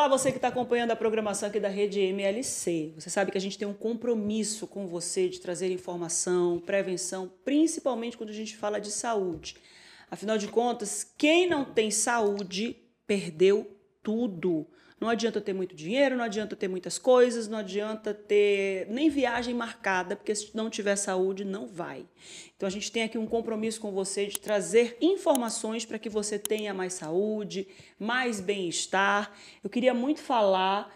Olá, você que está acompanhando a programação aqui da Rede MLC. Você sabe que a gente tem um compromisso com você de trazer informação, prevenção, principalmente quando a gente fala de saúde. Afinal de contas, quem não tem saúde perdeu tudo. Não adianta ter muito dinheiro, não adianta ter muitas coisas, não adianta ter nem viagem marcada, porque se não tiver saúde, não vai. Então a gente tem aqui um compromisso com você de trazer informações para que você tenha mais saúde, mais bem-estar. Eu queria muito falar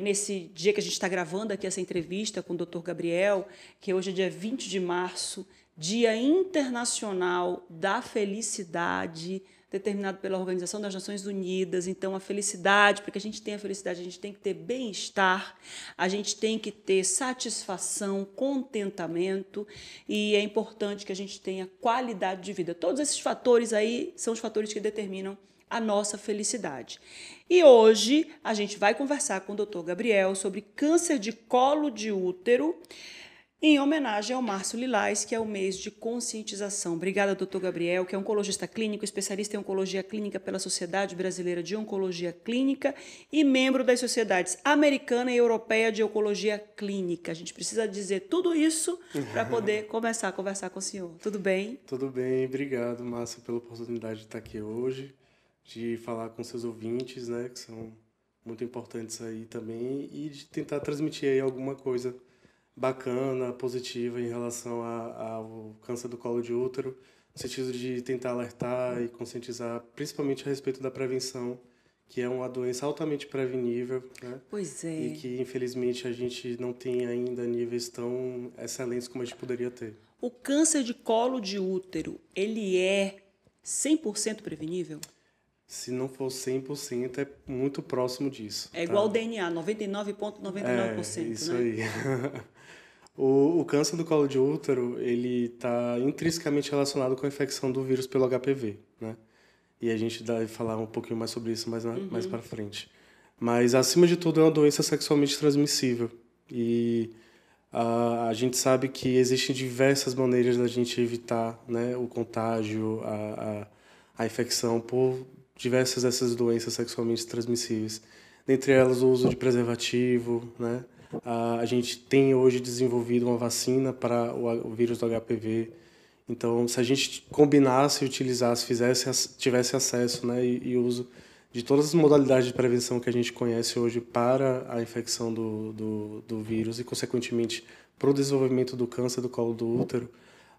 nesse dia que a gente está gravando aqui essa entrevista com o Dr. Gabriel, que hoje é dia 20 de março, Dia Internacional da Felicidade, determinado pela Organização das Nações Unidas. Então, a felicidade, para que a gente tenha felicidade, a gente tem que ter bem-estar, a gente tem que ter satisfação, contentamento, e é importante que a gente tenha qualidade de vida. Todos esses fatores aí são os fatores que determinam a nossa felicidade. E hoje a gente vai conversar com o Dr. Gabriel sobre câncer de colo de útero, em homenagem ao Março Lilás, que é o mês de conscientização. Obrigada, doutor Gabriel, que é oncologista clínico, especialista em oncologia clínica pela Sociedade Brasileira de Oncologia Clínica e membro das sociedades americana e europeia de oncologia clínica. A gente precisa dizer tudo isso para poder começar a conversar com o senhor. Tudo bem? Tudo bem, obrigado, Márcia, pela oportunidade de estar aqui hoje, de falar com seus ouvintes, né, que são muito importantes aí também, e de tentar transmitir aí alguma coisa bacana, positiva em relação ao câncer do colo de útero, no sentido de tentar alertar e conscientizar, principalmente a respeito da prevenção, que é uma doença altamente prevenível, né? Pois é. E que, infelizmente, a gente não tem ainda níveis tão excelentes como a gente poderia ter. O câncer de colo de útero, ele é 100% prevenível? Se não for 100%, é muito próximo disso. É igual ao DNA, 99,99%, isso né? aí. O câncer do colo de útero, ele está intrinsecamente relacionado com a infecção do vírus pelo HPV, né? E a gente deve falar um pouquinho mais sobre isso mais para frente. Mas, acima de tudo, é uma doença sexualmente transmissível. E a gente sabe que existem diversas maneiras da gente evitar, né, o contágio, a infecção por diversas dessas doenças sexualmente transmissíveis. Dentre elas, o uso de preservativo, né? A gente tem hoje desenvolvido uma vacina para o vírus do HPV. Então, se a gente combinasse, utilizasse, tivesse acesso, né, e uso de todas as modalidades de prevenção que a gente conhece hoje para a infecção do vírus e, consequentemente, para o desenvolvimento do câncer do colo do útero,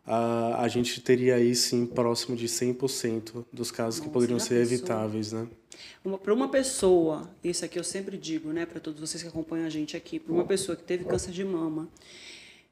a gente teria aí, sim, próximo de 100% dos casos que poderiam ser evitáveis, né? Para uma pessoa, isso aqui eu sempre digo, né, para todos vocês que acompanham a gente aqui, para uma pessoa que teve câncer de mama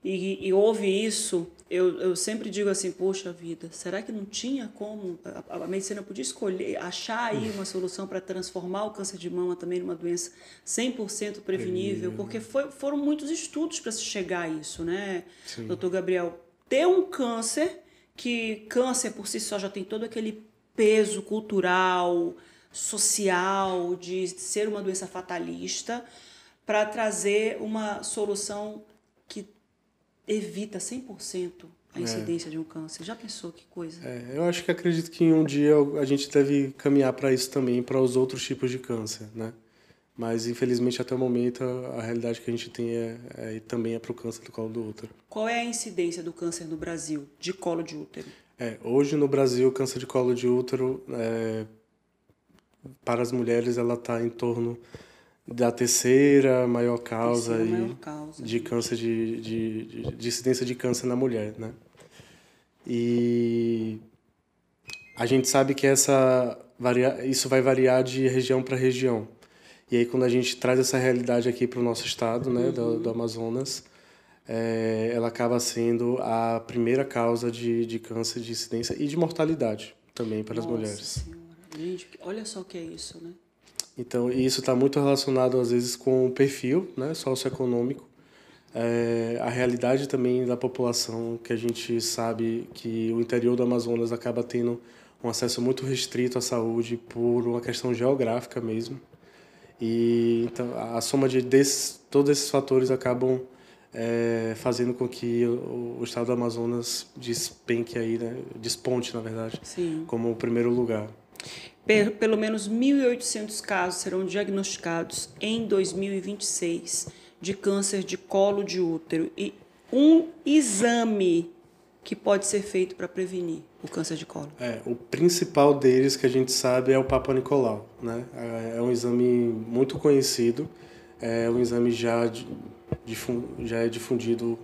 e ouve isso, eu sempre digo assim, poxa vida, será que não tinha como, a medicina podia escolher, achar aí uma solução para transformar o câncer de mama também numa doença 100% prevenível, porque foram muitos estudos para se chegar a isso, né, Sim. doutor Gabriel? Ter um câncer, que câncer por si só já tem todo aquele peso cultural, social, de ser uma doença fatalista, para trazer uma solução que evita 100% a incidência de um câncer. Já pensou que coisa? Eu acredito que um dia a gente deve caminhar para isso também, para os outros tipos de câncer, né? Mas, infelizmente, até o momento, a realidade que a gente tem também é para o câncer do colo do útero. Qual é a incidência do câncer no Brasil, de colo de útero? Hoje, no Brasil, o câncer de colo de útero, para as mulheres, ela está em torno da terceira maior causa, de câncer, de incidência de câncer na mulher, né? E a gente sabe que isso vai variar de região para região. E aí, quando a gente traz essa realidade aqui para o nosso estado, né, do Amazonas, ela acaba sendo a primeira causa de câncer de incidência e de mortalidade também para as mulheres. Nossa Senhora, gente, olha só o que é isso, né? Então, isso está muito relacionado, às vezes, com o perfil, né, socioeconômico, a realidade também da população, que a gente sabe que o interior do Amazonas acaba tendo um acesso muito restrito à saúde por uma questão geográfica mesmo. E então a soma de todos esses fatores acabam fazendo com que o estado do Amazonas desponte, na verdade, Sim. como o primeiro lugar. pelo menos 1.800 casos serão diagnosticados em 2026 de câncer de colo de útero e um exame que pode ser feito para prevenir o câncer de colo. O principal deles que a gente sabe é o Papa Nicolau, né? É um exame muito conhecido, é um exame já é difundido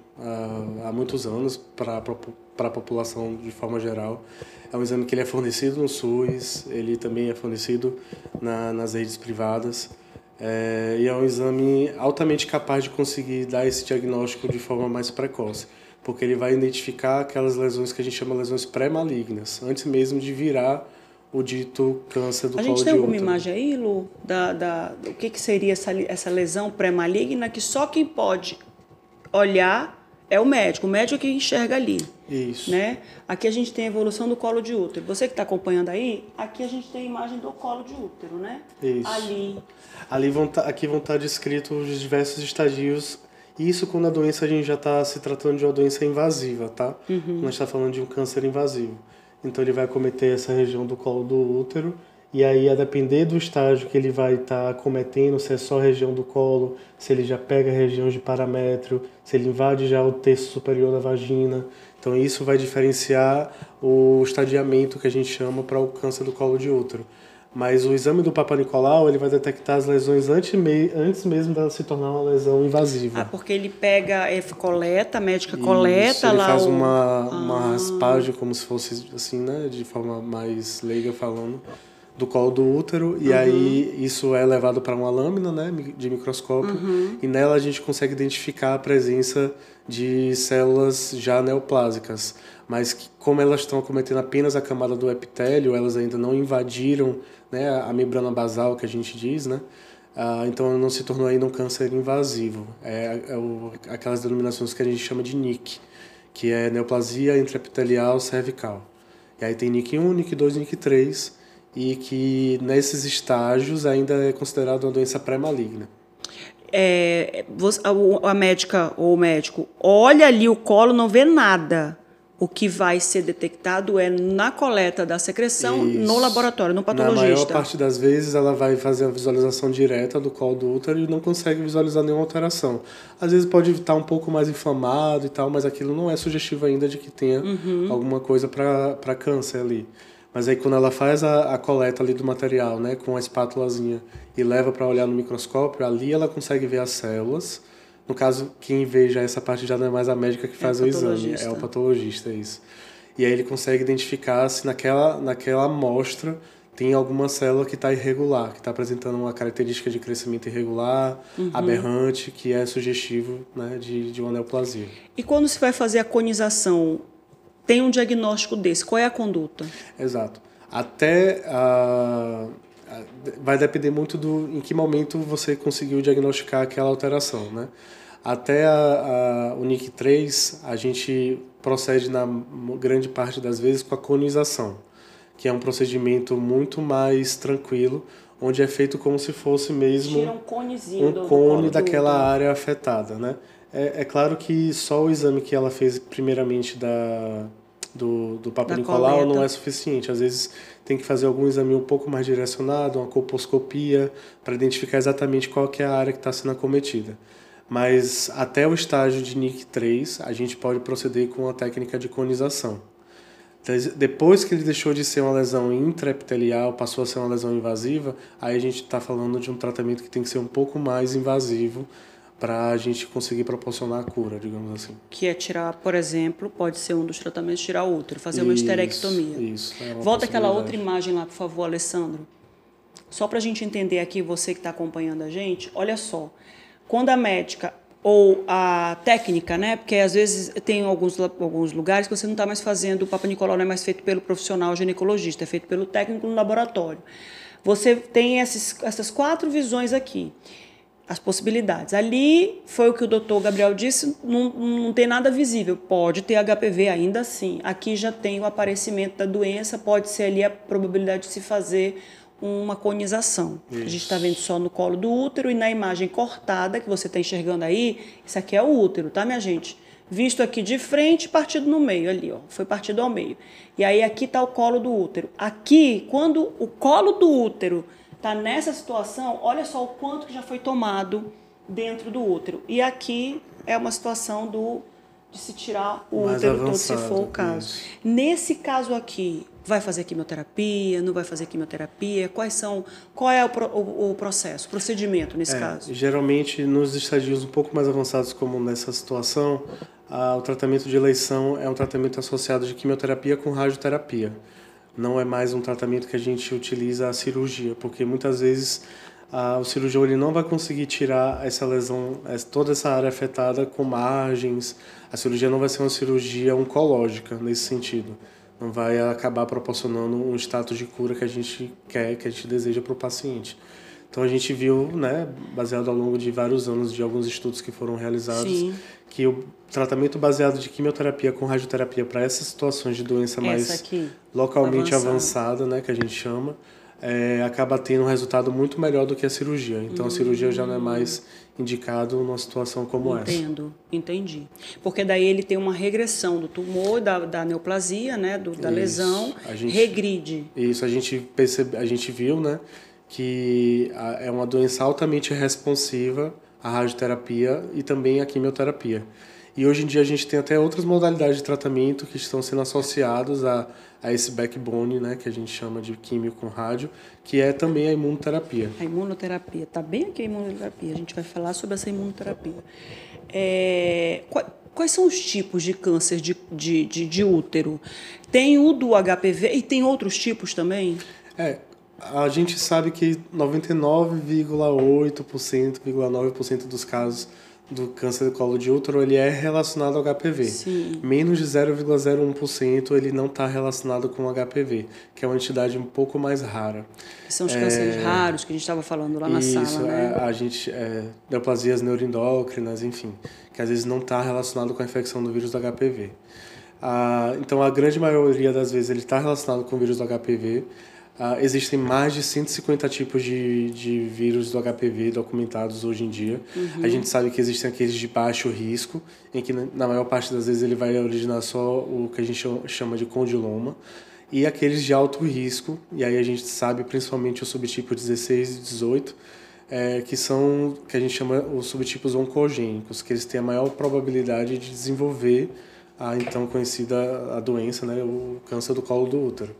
há muitos anos para a população de forma geral. É um exame que ele é fornecido no SUS, ele também é fornecido nas redes privadas. E é um exame altamente capaz de conseguir dar esse diagnóstico de forma mais precoce, porque ele vai identificar aquelas lesões que a gente chama de lesões pré-malignas, antes mesmo de virar o dito câncer do colo de útero. A gente tem alguma imagem aí, Lu, o que seria essa lesão pré-maligna, que só quem pode olhar é o médico que enxerga ali. Isso. Né? Aqui a gente tem a evolução do colo de útero. Você que está acompanhando aí, aqui a gente tem a imagem do colo de útero, né? Isso. Aqui vão estar descritos os diversos estadios. Isso quando a doença a gente já está se tratando de uma doença invasiva, tá? Uhum. Quando a gente está falando de um câncer invasivo. Então ele vai acometer essa região do colo do útero. E aí, a depender do estágio que ele vai estar acometendo, se é só a região do colo, se ele já pega a região de paramétrio, se ele invade já o terço superior da vagina. Então isso vai diferenciar o estadiamento que a gente chama para o câncer do colo de útero. Mas o exame do Papa Nicolau, ele vai detectar as lesões antes mesmo dela se tornar uma lesão invasiva. Porque ele pega, coleta, a médica coleta ele lá faz uma raspagem, como se fosse assim, né, de forma mais leiga falando, do colo do útero, e aí isso é levado para uma lâmina, né, de microscópio, e nela a gente consegue identificar a presença de células já neoplásicas, mas que, como elas estão acometendo apenas a camada do epitélio, elas ainda não invadiram, né, a membrana basal, que a gente diz, né, então não se tornou ainda um câncer invasivo. Aquelas denominações que a gente chama de NIC, que é neoplasia intraepitelial cervical. E aí tem NIC 1, NIC 2 e NIC 3, e que nesses estágios ainda é considerado uma doença pré-maligna. A médica ou o médico olha ali o colo, não vê nada. O que vai ser detectado é na coleta da secreção. Isso. No laboratório, no patologista. Na maior parte das vezes ela vai fazer a visualização direta do colo do útero e não consegue visualizar nenhuma alteração. Às vezes pode estar um pouco mais inflamado e tal, mas aquilo não é sugestivo ainda de que tenha alguma coisa para câncer ali. Mas aí quando ela faz a coleta ali do material, né, com a espátulazinha e leva para olhar no microscópio, ali ela consegue ver as células. No caso, quem vê já essa parte já não é mais a médica que faz o exame, é o patologista, isso. E aí ele consegue identificar se naquela amostra tem alguma célula que está irregular, que está apresentando uma característica de crescimento irregular, aberrante, que é sugestivo, né, de uma neoplasia. E quando se vai fazer a conização, tem um diagnóstico desse, qual é a conduta? Exato. Vai depender muito em que momento você conseguiu diagnosticar aquela alteração, né? Até o NIC 3, a gente procede na grande parte das vezes com a conização, que é um procedimento muito mais tranquilo, onde é feito como se fosse mesmo tira um conezinho um cone daquela área afetada, né? É claro que só o exame que ela fez primeiramente do Papa Nicolau coleta não é suficiente. Às vezes tem que fazer algum exame um pouco mais direcionado, uma colposcopia, para identificar exatamente qual que é a área que está sendo acometida. Mas até o estágio de NIC 3, a gente pode proceder com a técnica de conização. Depois que ele deixou de ser uma lesão intraepitelial, passou a ser uma lesão invasiva, aí a gente está falando de um tratamento que tem que ser um pouco mais invasivo, para a gente conseguir proporcionar a cura, digamos assim. Que é tirar, por exemplo, pode ser um dos tratamentos, tirar o útero, fazer uma esterectomia. Isso. Volta aquela outra imagem lá, por favor, Alessandro. Só para a gente entender aqui, você que está acompanhando a gente, olha só. Quando a médica ou a técnica, né? Porque às vezes tem alguns lugares que você não está mais fazendo, o Papa Nicolau não é mais feito pelo profissional ginecologista, é feito pelo técnico no laboratório. Você tem essas 4 visões aqui. As possibilidades. Ali foi o que o doutor Gabriel disse, não tem nada visível, pode ter HPV ainda assim. Aqui já tem o aparecimento da doença, pode ser ali a probabilidade de se fazer uma conização. Isso. A gente está vendo só no colo do útero e na imagem cortada que você está enxergando aí, isso aqui é o útero, tá, minha gente? visto aqui de frente, partido no meio ali, ó, foi partido ao meio. E aí aqui está o colo do útero. Aqui, quando o colo do útero está nessa situação, olha só o quanto que já foi tomado dentro do útero. E aqui é uma situação de se tirar o mais útero avançado, todo, se for o caso. isso. Nesse caso aqui, vai fazer quimioterapia, não vai fazer quimioterapia? Qual é o processo, o procedimento nesse caso? Geralmente, nos estadios um pouco mais avançados, como nessa situação, o tratamento de eleição é um tratamento associado de quimioterapia com radioterapia. Não é mais um tratamento que a gente utiliza a cirurgia, porque muitas vezes o cirurgião ele não vai conseguir tirar essa lesão, toda essa área afetada com margens. A cirurgia não vai ser uma cirurgia oncológica nesse sentido. Não vai acabar proporcionando um status de cura que a gente quer, que a gente deseja para o paciente. Então a gente viu, né, baseado ao longo de vários anos de alguns estudos que foram realizados, Sim. que o tratamento baseado de quimioterapia com radioterapia para essas situações de doença mais aqui, localmente avançada, né, que a gente chama, acaba tendo um resultado muito melhor do que a cirurgia. Então a cirurgia já não é mais indicado numa situação como essa. Entendi. Porque daí ele tem uma regressão do tumor, da neoplasia, né, da lesão, regride. Isso, a gente viu, né, que é uma doença altamente responsiva à radioterapia e também à quimioterapia. E hoje em dia a gente tem até outras modalidades de tratamento que estão sendo associados a esse backbone, né, que a gente chama de químio com rádio, que é também a imunoterapia. A imunoterapia, está bem aqui a imunoterapia, a gente vai falar sobre essa imunoterapia. Quais são os tipos de câncer de útero? Tem o do HPV e tem outros tipos também? A gente sabe que 99,8%, 9% dos casos do câncer do colo de útero ele é relacionado ao HPV. Sim. Menos de 0,01% ele não está relacionado com o HPV, que é uma entidade um pouco mais rara. Que são os cânceres raros que a gente estava falando lá na sala, né? A gente, neoplasias neuroendócrinas, enfim, que às vezes não está relacionado com a infecção do vírus do HPV. Então, a grande maioria das vezes ele está relacionado com o vírus do HPV. Existem mais de 150 tipos de vírus do HPV documentados hoje em dia. A gente sabe que existem aqueles de baixo risco, em que na maior parte das vezes ele vai originar só o que a gente chama de condiloma, e aqueles de alto risco, e aí a gente sabe principalmente o subtipo 16 e 18, que são que a gente chama os subtipos oncogênicos, que eles têm a maior probabilidade de desenvolver a então conhecida doença, né, o câncer do colo do útero.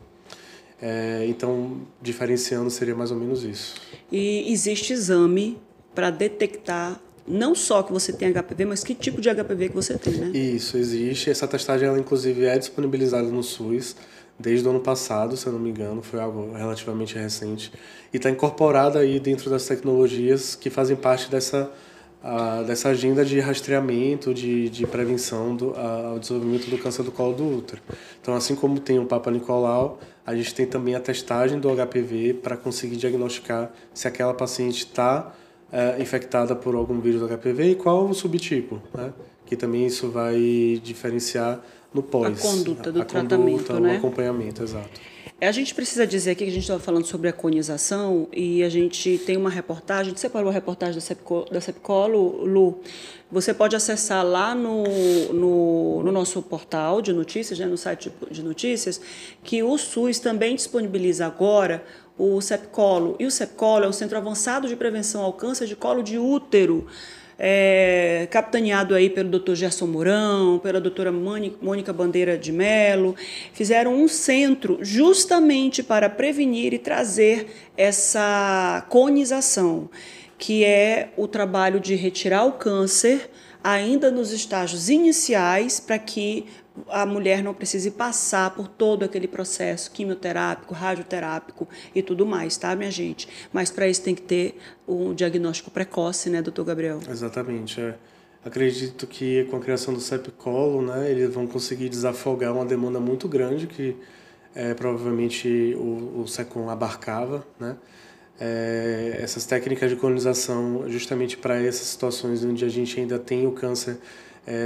Então, diferenciando seria mais ou menos isso. E existe exame para detectar não só que você tem HPV, mas que tipo de HPV que você tem, né? Isso, existe. Essa testagem, ela inclusive é disponibilizada no SUS desde o ano passado, se eu não me engano, foi algo relativamente recente. E está incorporada aí dentro das tecnologias que fazem parte dessa agenda de rastreamento, de prevenção ao desenvolvimento do câncer do colo do útero. Então, assim como tem o Papa Nicolau, a gente tem também a testagem do HPV para conseguir diagnosticar se aquela paciente está infectada por algum vírus do HPV e qual o subtipo, né? Que também isso vai diferenciar no pós. A conduta do tratamento, né? O acompanhamento, exato. A gente precisa dizer aqui que a gente estava falando sobre a conização e a gente tem uma reportagem, a gente separou a reportagem da Sepcolo, Lu. Você pode acessar lá no nosso portal de notícias, né, no site de notícias, que o SUS também disponibiliza agora o Sepcolo. E o Sepcolo é o Centro Avançado de Prevenção ao Câncer de Colo de Útero, capitaneado aí pelo Dr. Gerson Mourão, pela doutora Mônica Bandeira de Mello. Fizeram um centro justamente para prevenir e trazer essa conização, que é o trabalho de retirar o câncer ainda nos estágios iniciais, para que a mulher não precise passar por todo aquele processo quimioterápico, radioterápico e tudo mais, tá, minha gente? Mas para isso tem que ter um diagnóstico precoce, né, doutor Gabriel? Exatamente. Acredito que com a criação do Sepcolo, né, eles vão conseguir desafogar uma demanda muito grande que provavelmente o SECOM abarcava, né? Essas técnicas de colonização justamente para essas situações onde a gente ainda tem o câncer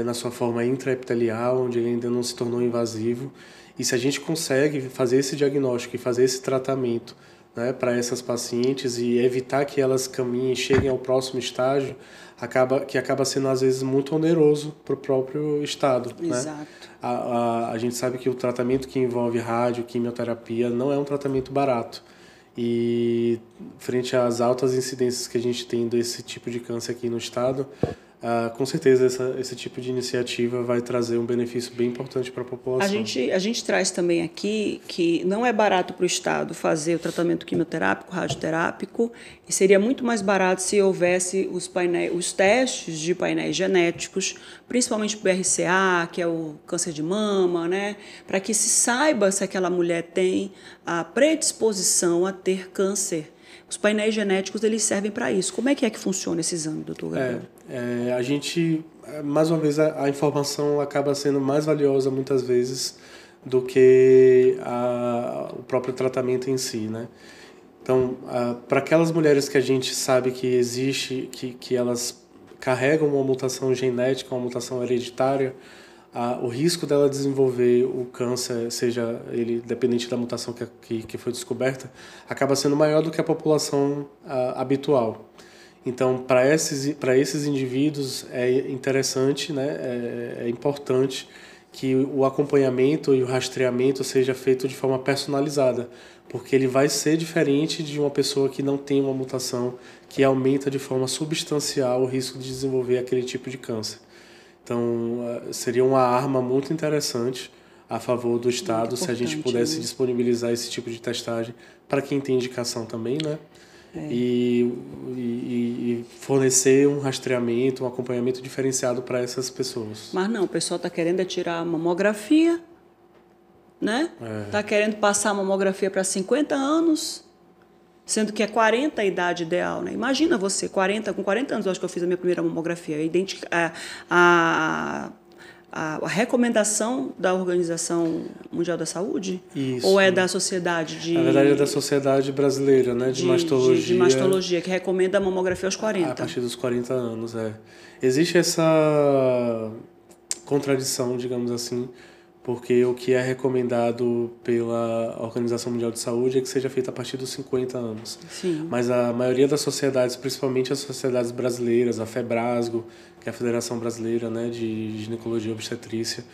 na sua forma intraepitelial, onde ele ainda não se tornou invasivo. E se a gente consegue fazer esse diagnóstico e fazer esse tratamento né, para essas pacientes e evitar que elas caminhem e cheguem ao próximo estágio, acaba sendo às vezes muito oneroso para o próprio Estado. Exato. Né? A gente sabe que o tratamento que envolve rádio, quimioterapia, não é um tratamento barato. E frente às altas incidências que a gente tem desse tipo de câncer aqui no Estado, com certeza esse tipo de iniciativa vai trazer um benefício bem importante para a população. A gente traz também aqui que não é barato para o Estado fazer o tratamento quimioterápico, radioterápico, e seria muito mais barato se houvesse os testes de painéis genéticos, principalmente para o BRCA, que é o câncer de mama, né? Para que se saiba se aquela mulher tem a predisposição a ter câncer. Os painéis genéticos, eles servem para isso. Como é que funciona esse exame, doutor Gabriel? A gente, mais uma vez, a informação acaba sendo mais valiosa muitas vezes do que o próprio tratamento em si, né? Então, para aquelas mulheres que a gente sabe que existe, que elas carregam uma mutação genética, uma mutação hereditária, o risco dela desenvolver o câncer, seja ele dependente da mutação que foi descoberta, acaba sendo maior do que a população habitual. Então, para esses indivíduos é interessante, né, é importante que o acompanhamento e o rastreamento seja feito de forma personalizada, porque ele vai ser diferente de uma pessoa que não tem uma mutação que aumenta de forma substancial o risco de desenvolver aquele tipo de câncer. Então, seria uma arma muito interessante a favor do Estado se a gente pudesse disponibilizar esse tipo de testagem para quem tem indicação também, né? E fornecer um rastreamento, um acompanhamento diferenciado para essas pessoas. Mas não, o pessoal está querendo tirar a mamografia, né? Está querendo passar a mamografia para 50 anos, sendo que é 40 a idade ideal, né? Imagina você, com 40 anos, eu acho que eu fiz a minha primeira mamografia. A recomendação da Organização Mundial da Saúde? Isso. Ou é da sociedade de... Na verdade, é da Sociedade Brasileira, né? De Mastologia. De mastologia, que recomenda a mamografia aos 40. A partir dos 40 anos, Existe essa contradição, digamos assim, porque o que é recomendado pela Organização Mundial de Saúde é que seja feito a partir dos 50 anos. Sim. Mas a maioria das sociedades, principalmente as sociedades brasileiras, a FEBRASGO, que é a Federação Brasileira, né, de Ginecologia e Obstetrícia,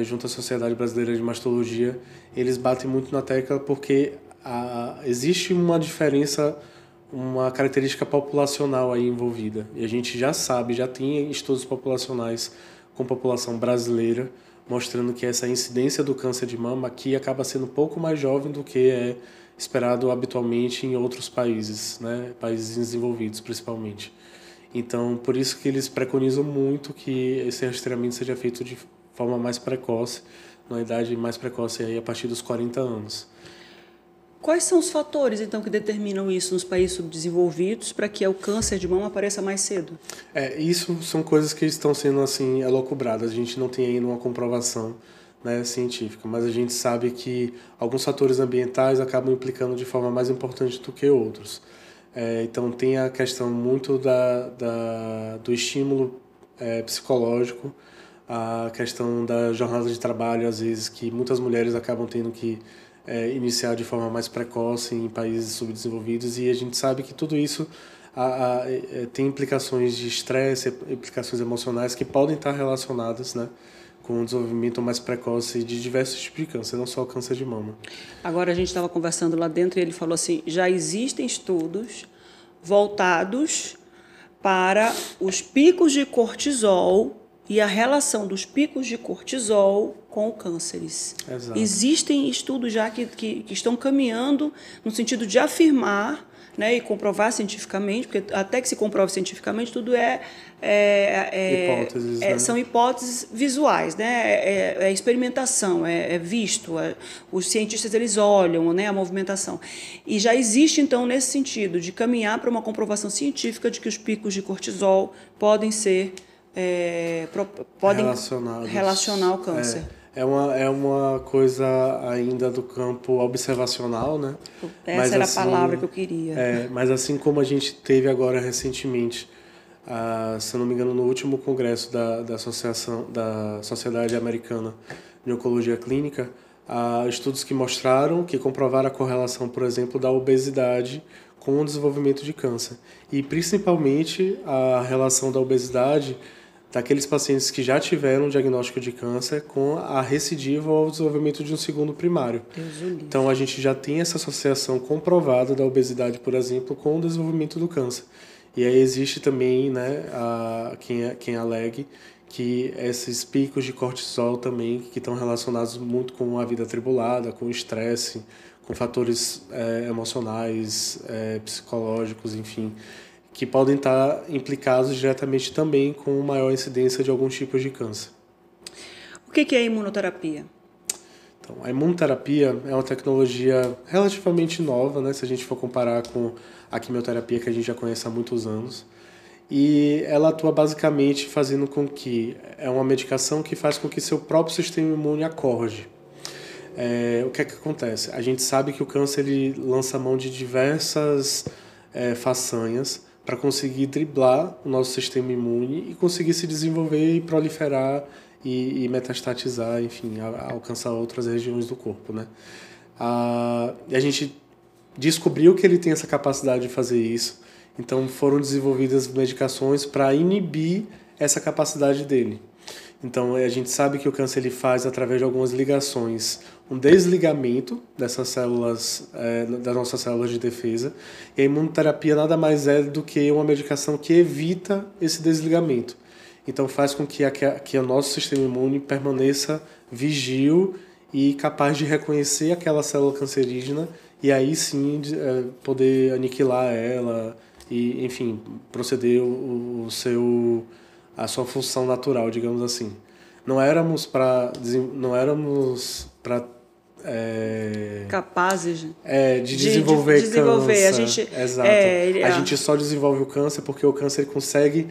junto à Sociedade Brasileira de Mastologia, eles batem muito na tecla porque existe uma diferença, uma característica populacional aí envolvida. E a gente já sabe, já tem estudos populacionais com população brasileira, mostrando que essa incidência do câncer de mama aqui acaba sendo um pouco mais jovem do que é esperado habitualmente em outros países, né? Países desenvolvidos principalmente. Então, por isso que eles preconizam muito que esse rastreamento seja feito de forma mais precoce, na idade mais precoce aí a partir dos 40 anos. Quais são os fatores, então, que determinam isso nos países subdesenvolvidos para que o câncer de mama apareça mais cedo? Isso são coisas que estão sendo assim elucubradas. A gente não tem ainda uma comprovação, né, científica, mas a gente sabe que alguns fatores ambientais acabam implicando de forma mais importante do que outros. Então tem a questão muito do estímulo psicológico, a questão da jornada de trabalho, às vezes, que muitas mulheres acabam tendo que iniciar de forma mais precoce em países subdesenvolvidos, e a gente sabe que tudo isso tem implicações de estresse, implicações emocionais que podem estar relacionadas, né, com o desenvolvimento mais precoce de diversos tipos de câncer, não só o câncer de mama. Agora a gente estava conversando lá dentro e ele falou assim, já existem estudos voltados para os picos de cortisol e a relação dos picos de cortisol com cânceres. Exato. Existem estudos já que estão caminhando no sentido de afirmar, né, e comprovar cientificamente, porque até que se comprove cientificamente, tudo hipóteses, né? São hipóteses visuais, né? É experimentação, é visto, os cientistas eles olham, né, a movimentação. E já existe, então, nesse sentido, de caminhar para uma comprovação científica de que os picos de cortisol podem ser relacionar ao câncer. É uma coisa ainda do campo observacional, né? Essa era a palavra que eu queria. Mas assim como a gente teve agora recentemente, se eu não me engano, no último congresso da Sociedade Americana de Oncologia Clínica, estudos que mostraram, que comprovaram a correlação, por exemplo, da obesidade com o desenvolvimento de câncer. E principalmente a relação da obesidade daqueles pacientes que já tiveram um diagnóstico de câncer com a recidiva ou desenvolvimento de um segundo primário. Então a gente já tem essa associação comprovada da obesidade, por exemplo, com o desenvolvimento do câncer. E aí existe também, né, quem alegue que esses picos de cortisol também, que estão relacionados muito com a vida atribulada, com o estresse, com fatores emocionais, psicológicos, enfim, que podem estar implicados diretamente também com maior incidência de alguns tipos de câncer. O que é a imunoterapia? Então, a imunoterapia é uma tecnologia relativamente nova, né, se a gente for comparar com a quimioterapia que a gente já conhece há muitos anos. E ela atua basicamente fazendo com que... É uma medicação que faz com que seu próprio sistema imune acorde. O que é que acontece? A gente sabe que o câncer ele lança mão de diversas façanhas para conseguir driblar o nosso sistema imune e conseguir se desenvolver e proliferar e metastatizar, enfim, alcançar outras regiões do corpo, né? E a gente descobriu que ele tem essa capacidade de fazer isso, então foram desenvolvidas medicações para inibir essa capacidade dele. Então a gente sabe que o câncer ele faz através de algumas ligações um desligamento dessas células, das nossas células de defesa, e a imunoterapia nada mais é do que uma medicação que evita esse desligamento. Então faz com que o nosso sistema imune permaneça vigio e capaz de reconhecer aquela célula cancerígena e aí sim poder aniquilar ela e, enfim, proceder a sua função natural, digamos assim. Não éramos para capazes de desenvolver câncer. A gente, exato. A gente só desenvolve o câncer porque o câncer consegue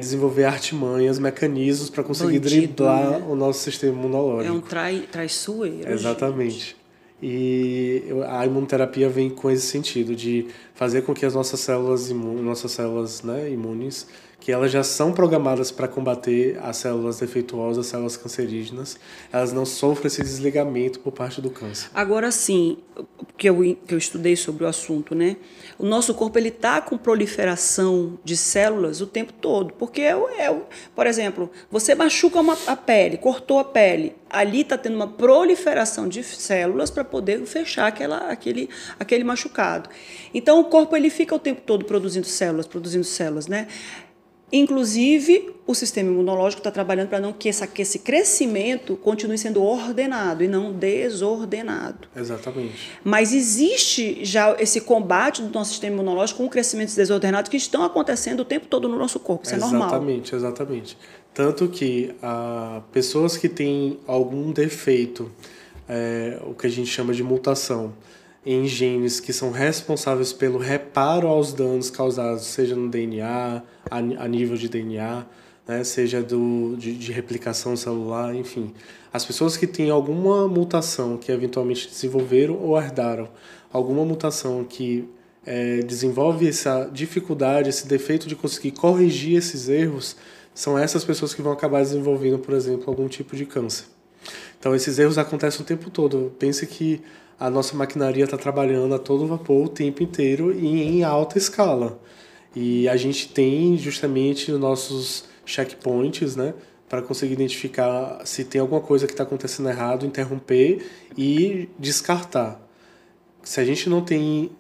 desenvolver artimanhas, mecanismos para conseguir driblar, né, o nosso sistema imunológico. É um traiçoeiro. Exatamente. Gente. E a imunoterapia vem com esse sentido de fazer com que as nossas células imunes, que elas já são programadas para combater as células defeituosas, as células cancerígenas, elas não sofram esse desligamento por parte do câncer. Agora sim, que eu estudei sobre o assunto, né? O nosso corpo ele está com proliferação de células o tempo todo, porque por exemplo, você machuca a pele, cortou a pele, ali está tendo uma proliferação de células para poder fechar aquele machucado. Então o corpo ele fica o tempo todo produzindo células, né? Inclusive, o sistema imunológico está trabalhando para que esse crescimento continue sendo ordenado e não desordenado. Exatamente. Mas existe já esse combate do nosso sistema imunológico com crescimentos desordenados que estão acontecendo o tempo todo no nosso corpo. Isso é normal. Exatamente. Tanto que pessoas que têm algum defeito, o que a gente chama de mutação, em genes que são responsáveis pelo reparo aos danos causados, seja no DNA, a nível de DNA, né, seja de replicação celular, enfim. As pessoas que têm alguma mutação que eventualmente desenvolveram ou herdaram, alguma mutação que desenvolve essa dificuldade, esse defeito de conseguir corrigir esses erros, são essas pessoas que vão acabar desenvolvendo, por exemplo, algum tipo de câncer. Então, esses erros acontecem o tempo todo. Pense que a nossa maquinaria está trabalhando a todo vapor o tempo inteiro e em alta escala. E a gente tem justamente os nossos checkpoints, né, para conseguir identificar se tem alguma coisa que está acontecendo errado, interromper e descartar. Se a gente não tem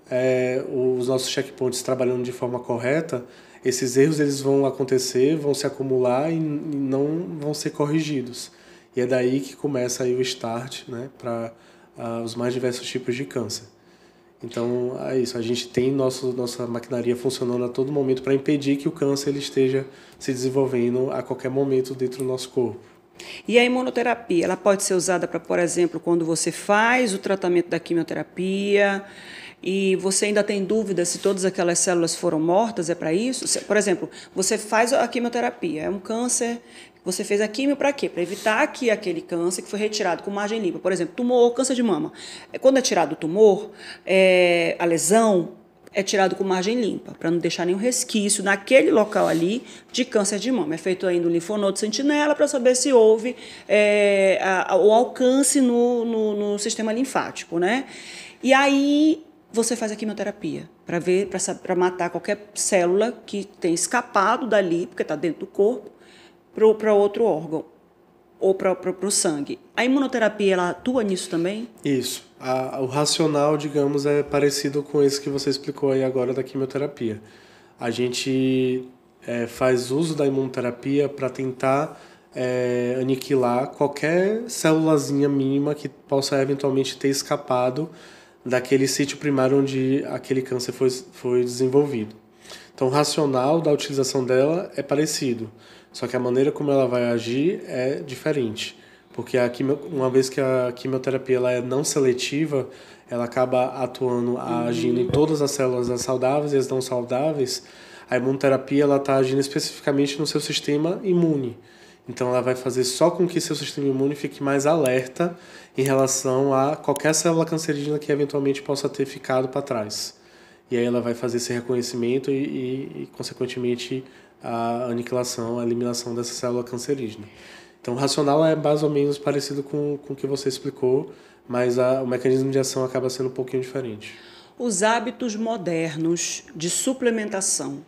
os nossos checkpoints trabalhando de forma correta, esses erros eles vão acontecer, vão se acumular e não vão ser corrigidos. E é daí que começa aí o start, né, para os mais diversos tipos de câncer. Então, é isso. A gente tem nossa maquinaria funcionando a todo momento para impedir que o câncer ele esteja se desenvolvendo a qualquer momento dentro do nosso corpo. E a imunoterapia, ela pode ser usada para, por exemplo, quando você faz o tratamento da quimioterapia e você ainda tem dúvida se todas aquelas células foram mortas, é para isso? Por exemplo, você faz a quimioterapia, é um câncer, você fez a quimio para quê? Para evitar que aquele câncer que foi retirado com margem limpa, por exemplo, tumor, câncer de mama. Quando é tirado o tumor, a lesão, é tirado com margem limpa, para não deixar nenhum resquício naquele local ali de câncer de mama. É feito ainda o linfonodo sentinela para saber se houve o alcance no sistema linfático, né? E aí você faz a quimioterapia para matar qualquer célula que tenha escapado dali, porque está dentro do corpo, para outro órgão ou para o sangue. A imunoterapia, ela atua nisso também? Isso. O racional, digamos, é parecido com esse que você explicou aí agora da quimioterapia. A gente faz uso da imunoterapia para tentar aniquilar qualquer célulazinha mínima que possa eventualmente ter escapado daquele sítio primário onde aquele câncer foi desenvolvido. Então, o racional da utilização dela é parecido, só que a maneira como ela vai agir é diferente. Porque uma vez que a quimioterapia ela é não seletiva, ela acaba agindo em todas as células as saudáveis e as não saudáveis. A imunoterapia ela está agindo especificamente no seu sistema imune. Então ela vai fazer só com que seu sistema imune fique mais alerta em relação a qualquer célula cancerígena que eventualmente possa ter ficado para trás. E aí ela vai fazer esse reconhecimento e consequentemente, a aniquilação, a eliminação dessa célula cancerígena. Então, o racional é mais ou menos parecido com o que você explicou, mas o mecanismo de ação acaba sendo um pouquinho diferente. Os hábitos modernos de suplementação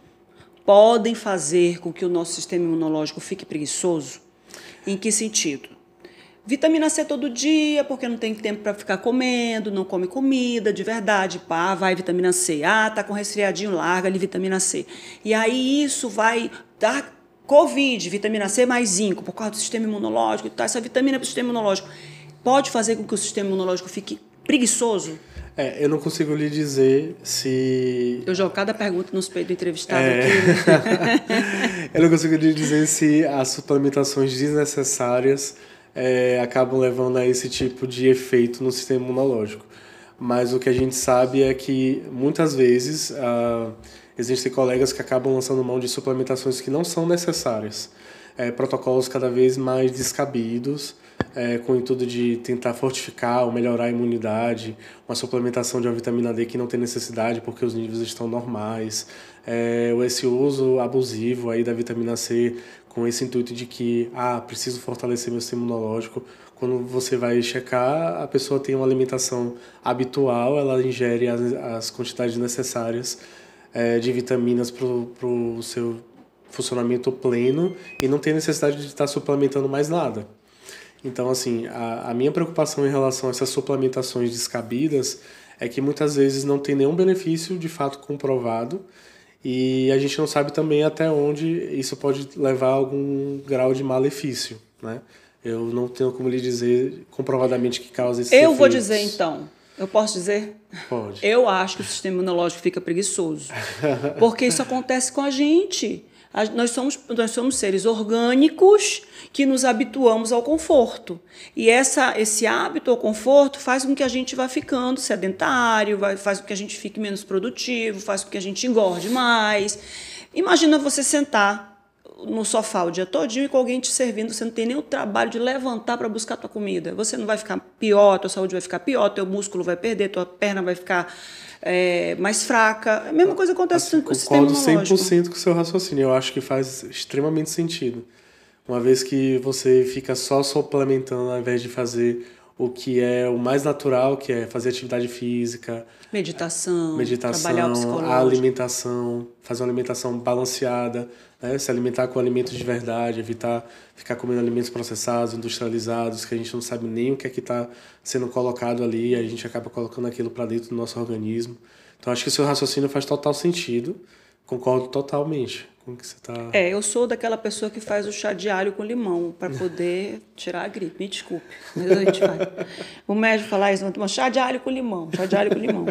podem fazer com que o nosso sistema imunológico fique preguiçoso? Em que sentido? Vitamina C todo dia, porque não tem tempo para ficar comendo, não come comida de verdade. Pá, vai vitamina C. Ah, tá com resfriadinho, larga ali vitamina C. E aí isso vai dar Covid, vitamina C mais zinco, por causa do sistema imunológico. Tá? Essa vitamina para o sistema imunológico pode fazer com que o sistema imunológico fique preguiçoso? Eu não consigo lhe dizer se... Eu jogo cada pergunta nos peitos do entrevistado aqui. Né? Eu não consigo lhe dizer se as suplementações desnecessárias acabam levando a esse tipo de efeito no sistema imunológico. Mas o que a gente sabe é que, muitas vezes, existem colegas que acabam lançando mão de suplementações que não são necessárias. Protocolos cada vez mais descabidos, com o intuito de tentar fortificar ou melhorar a imunidade, uma suplementação de uma vitamina D que não tem necessidade porque os níveis estão normais, esse uso abusivo aí da vitamina C com esse intuito de que preciso fortalecer meu sistema imunológico. Quando você vai checar, a pessoa tem uma alimentação habitual, ela ingere as quantidades necessárias de vitaminas para o seu funcionamento pleno e não tem necessidade de estar suplementando mais nada. Então, assim, a minha preocupação em relação a essas suplementações descabidas é que muitas vezes não tem nenhum benefício de fato comprovado e a gente não sabe também até onde isso pode levar a algum grau de malefício, né? Eu não tenho como lhe dizer comprovadamente que causa esses efeitos. Eu vou dizer, então. Eu posso dizer? Pode. Eu acho que o sistema imunológico fica preguiçoso. Porque isso acontece com a gente. Nós somos seres orgânicos que nos habituamos ao conforto. E esse hábito ao conforto faz com que a gente vá ficando sedentário, faz com que a gente fique menos produtivo, faz com que a gente engorde mais. Imagina você sentar no sofá o dia todinho e com alguém te servindo, você não tem nem o trabalho de levantar para buscar a tua comida. Você não vai ficar pior, tua saúde vai ficar pior, teu músculo vai perder, tua perna vai ficar mais fraca. A mesma coisa acontece com o sistema imunológico. Concordo 100% com o seu raciocínio. Eu acho que faz extremamente sentido. Uma vez que você fica só suplementando ao invés de fazer o que é o mais natural, que é fazer atividade física, meditação, trabalhar o psicológico, a alimentação, fazer uma alimentação balanceada, né? Se alimentar com alimentos de verdade, evitar ficar comendo alimentos processados, industrializados, que a gente não sabe nem o que é que está sendo colocado ali, e a gente acaba colocando aquilo para dentro do nosso organismo. Então, acho que o seu raciocínio faz total sentido. Concordo totalmente com o que você está... Eu sou daquela pessoa que faz o chá de alho com limão para poder tirar a gripe. Me desculpe, mas a gente faz. O médico fala isso, chá de alho com limão, chá de alho com limão.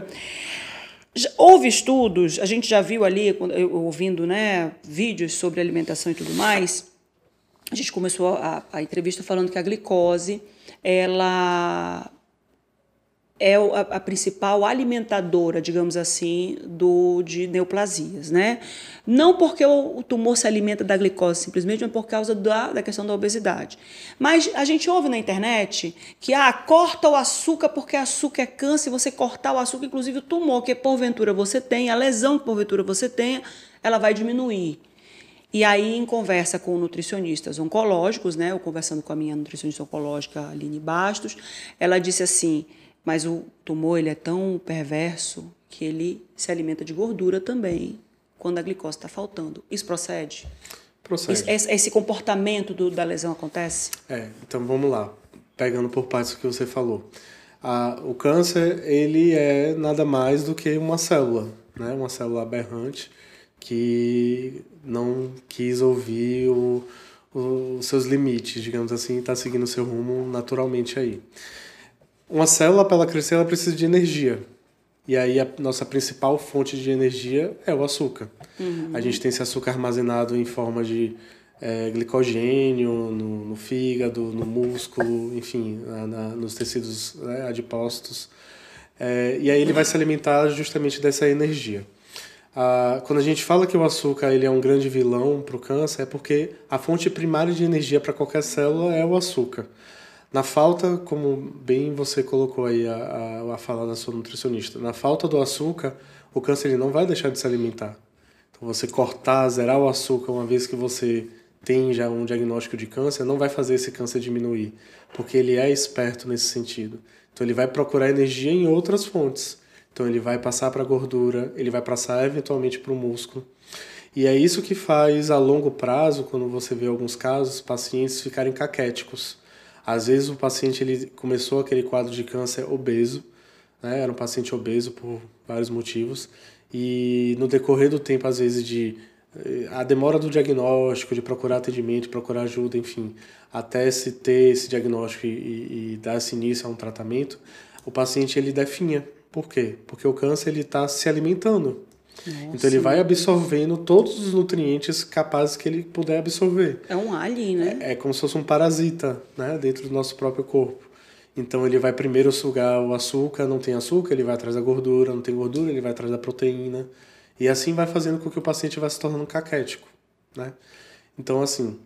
Houve estudos, a gente já viu ali, ouvindo, né, vídeos sobre alimentação e tudo mais, a gente começou a entrevista falando que a glicose, ela é a principal alimentadora, digamos assim, de neoplasias, né? Não porque o tumor se alimenta da glicose simplesmente, mas por causa da questão da obesidade. Mas a gente ouve na internet que corta o açúcar porque açúcar é câncer, você cortar o açúcar, inclusive o tumor que porventura você tem, a lesão que porventura você tenha, ela vai diminuir. E aí, em conversa com nutricionistas oncológicos, né, eu conversando com a minha nutricionista oncológica, Aline Bastos, ela disse assim, mas o tumor ele é tão perverso que ele se alimenta de gordura também, quando a glicose está faltando. Isso procede? Procede. Esse comportamento da lesão acontece? Então vamos lá, pegando por partes o que você falou. O câncer, ele é nada mais do que uma célula, né? Uma célula aberrante que não quis ouvir os seus limites, digamos assim, está seguindo o seu rumo naturalmente aí. Uma célula, para ela crescer, ela precisa de energia. E aí a nossa principal fonte de energia é o açúcar. A gente tem esse açúcar armazenado em forma de glicogênio no fígado, no músculo, enfim, nos tecidos, né, adipócitos. E aí ele vai se alimentar justamente dessa energia. Quando a gente fala que o açúcar ele é um grande vilão para o câncer, é porque a fonte primária de energia para qualquer célula é o açúcar. Na falta, como bem você colocou aí a fala da sua nutricionista, na falta do açúcar, o câncer ele não vai deixar de se alimentar. Então, você cortar, zerar o açúcar uma vez que você tem já um diagnóstico de câncer, não vai fazer esse câncer diminuir, porque ele é esperto nesse sentido. Então, ele vai procurar energia em outras fontes. Então, ele vai passar para a gordura, ele vai passar eventualmente para o músculo. E é isso que faz, a longo prazo, quando você vê alguns casos, pacientes ficarem caquéticos. Às vezes o paciente ele começou aquele quadro de câncer obeso, né? Era um paciente obeso por vários motivos, e no decorrer do tempo, às vezes, a demora do diagnóstico, de procurar atendimento, procurar ajuda, enfim, até se ter esse diagnóstico e dar esse início a um tratamento, o paciente ele definha. Por quê? Porque o câncer ele está se alimentando. Nossa. Então ele vai absorvendo todos os nutrientes capazes que ele puder absorver. É um alien, né? É como se fosse um parasita, né, dentro do nosso próprio corpo. Então ele vai primeiro sugar o açúcar, não tem açúcar, ele vai atrás da gordura, não tem gordura, ele vai atrás da proteína. E assim vai fazendo com que o paciente vá se tornando caquético, né? Então, assim,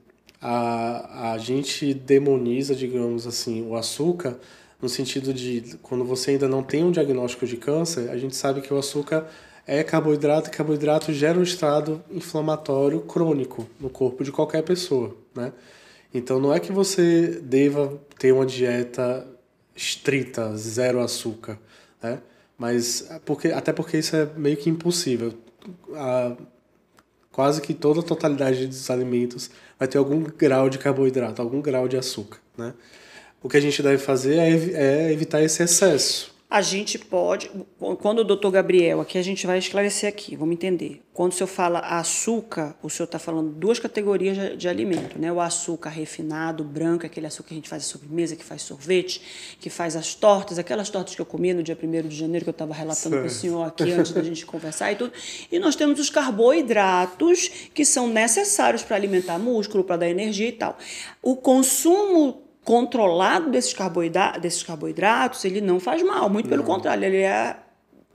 a gente demoniza, digamos assim, o açúcar no sentido de, quando você ainda não tem um diagnóstico de câncer, a gente sabe que o açúcar é carboidrato, e carboidrato gera um estado inflamatório crônico no corpo de qualquer pessoa, né? Então não é que você deva ter uma dieta estrita, zero açúcar, né? Mas até porque isso é meio que impossível. Quase que toda a totalidade dos alimentos vai ter algum grau de carboidrato, algum grau de açúcar, né? O que a gente deve fazer é evitar esse excesso. A gente pode, quando o doutor Gabriel, aqui a gente vai esclarecer aqui, vamos entender. Quando o senhor fala açúcar, o senhor está falando duas categorias de alimento, né? O açúcar refinado, branco, aquele açúcar que a gente faz a sobremesa, que faz sorvete, que faz as tortas, aquelas tortas que eu comi no dia 1º de janeiro, que eu estava relatando para o senhor aqui antes da gente conversar e tudo. E nós temos os carboidratos, que são necessários para alimentar músculo, para dar energia e tal. O consumo controlado desses carboidratos, ele não faz mal, muito pelo contrário, ele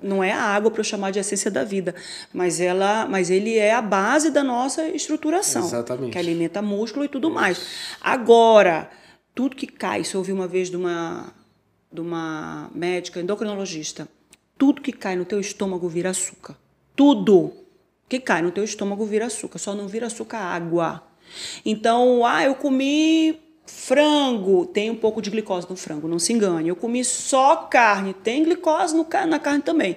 não é a água para eu chamar de essência da vida, mas ele é a base da nossa estruturação. Exatamente. Que alimenta músculo e tudo mais. Agora, tudo que cai, isso eu ouvi uma vez de uma médica endocrinologista, tudo que cai no teu estômago vira açúcar. Tudo que cai no teu estômago vira açúcar, só não vira açúcar água. Então, eu comi frango, tem um pouco de glicose no frango, não se engane. Eu comi só carne, tem glicose na carne também.